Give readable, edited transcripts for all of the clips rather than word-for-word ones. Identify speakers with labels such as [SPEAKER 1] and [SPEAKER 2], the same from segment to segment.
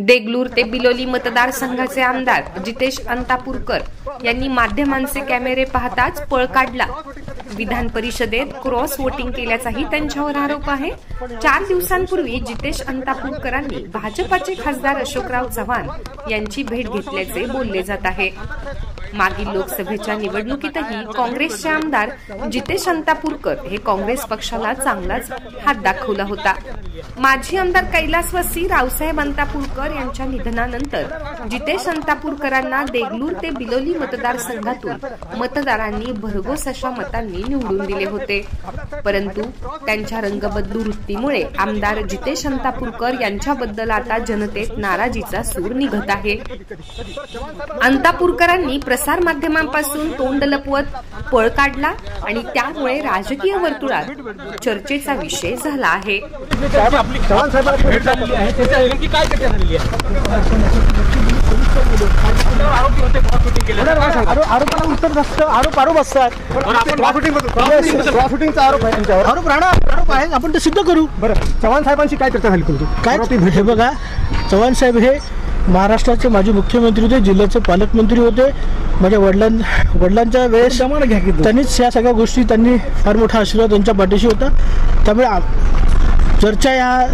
[SPEAKER 1] देगलूर ते बिलोली मतदारसंघाचे आमदार जितेश अंतापूरकर यांनी माध्यमांचे कॅमेरे पाहताच पळ काढला। विधान परिषदेत क्रॉस वोटिंग केल्याचाही त्यांच्यावर आरोप आहे। 4 दिवसांपूर्वी जितेश अंतापूरकरांनी भाजपाचे खासदार अशोकराव चव्हाण यांची भेट घेतल्याचे बोलले जात आहे। मागील लोकसभेच्या निवडणुकीतही काँग्रेसचे आमदार जितेश अंतापूरकर हे काँग्रेस पक्षाला चांगलाच हात दाखवला होता। माजी आमदार कैलासवासी रावसाहेब अंतापूरकर यांच्या निधनानंतर जितेश अंतापूरकरांना देगलूर ते बिलोली मतदारसंघातून मतदारांनी भरघोस अशा मतांनी निवडून दिले होते, परंतु त्यांच्या रंगबद्ध वृत्तीमुळे आमदार जितेश अंतापूरकर यांच्याबद्दल आता जनतेत नाराजीचा सूर निघत आहे। अंतापूरकरांनी प्रसार माध्यमांपासून तोंड लपवत पळ काढला आणि त्यामुळे राजकीय वर्तुळात चर्चेचा विषय झाला आहे।
[SPEAKER 2] आरोपाला उत्तर नसतं, आरोप असतात। आरोप आहे, आपण ते सिद्ध करू। बरं, चव्हाण साहेबांशी काय चर्चा झाली तुमची? काय हे बघा, चव्हाण साहेब हे महाराष्ट्राचे माजी मुख्यमंत्री होते, जिल्ह्याचे पालकमंत्री होते। माझ्या वडिलांच्या वेळेस त्यांनीच या सगळ्या गोष्टी, त्यांनी फार मोठा आशीर्वाद त्यांच्या पाठीशी होता। त्यामुळे चर्चा या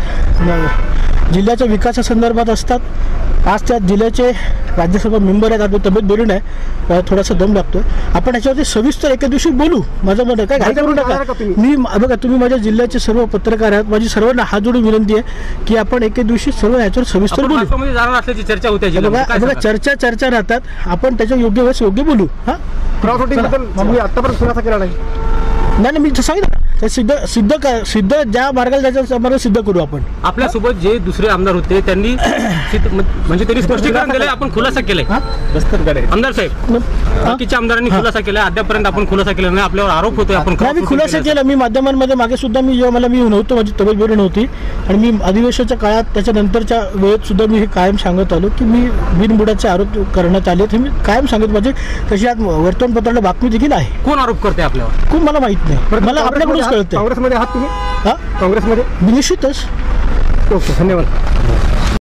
[SPEAKER 2] जिल्ह्याच्या विकासासंदर्भात असतात। आज त्या जिल्ह्याचे राज्यसभा मेंबर आहेत, आपली तब्येत बरी नाही, थोडासा दम लागतोय। आपण याच्यावरती सविस्तर एका दिवशी बोलू। माझं मत आहे, काय घाई करू नका। मी बघा, तुम्ही माझ्या जिल्ह्याचे सर्व पत्रकार आहात, माझी सर्वांना हात जोडून विनंती आहे की आपण एका दिवशी सर्व याच्यावर सविस्तर बोलू।
[SPEAKER 3] चर्चा होते,
[SPEAKER 2] चर्चा राहतात, आपण त्याच्या योग्य वेळेस योग्य बोलू। आतापर्यंत खुलासा केला नाही, मी सांगितलं सिद्ध ज्या मार्गाला जायचं मार्ग सिद्ध करू आपण।
[SPEAKER 3] आपल्यासोबत जे दुसरे आमदार होते त्यांनी म्हणजे त्यांनी स्पष्टीकरण दिले, आपण खुलासा केलाय। आमदार साहेब, बाकीच्या आमदारांनी खुलासा केला, अद्यापर्यंत आपण खुलासा केला नाही, आपल्यावर आरोप होतोय। आपण
[SPEAKER 2] मी खुलासा केला, मी माध्यमांमध्ये मागे सुद्धा मी नव्हतो, माझी तब्येत बरी नव्हती आणि मी अधिवेशनाच्या काळात त्याच्यानंतरच्या वेळेत सुद्धा मी हे कायम सांगत आलो की मी बिनबुडाचे आरोप करण्यात आले, हे मी कायम सांगत माझे तशी आज वर्तमानपत्राला बातमी देखील आहे।
[SPEAKER 3] कोण आरोप करते आपल्यावर?
[SPEAKER 2] कोण मला माहित नाही, मला आपल्याकडूनच कळतं।
[SPEAKER 4] काँग्रेसमध्ये आहात तुम्ही?
[SPEAKER 2] काँग्रेसमध्ये निश्चितच।
[SPEAKER 4] ओके, धन्यवाद।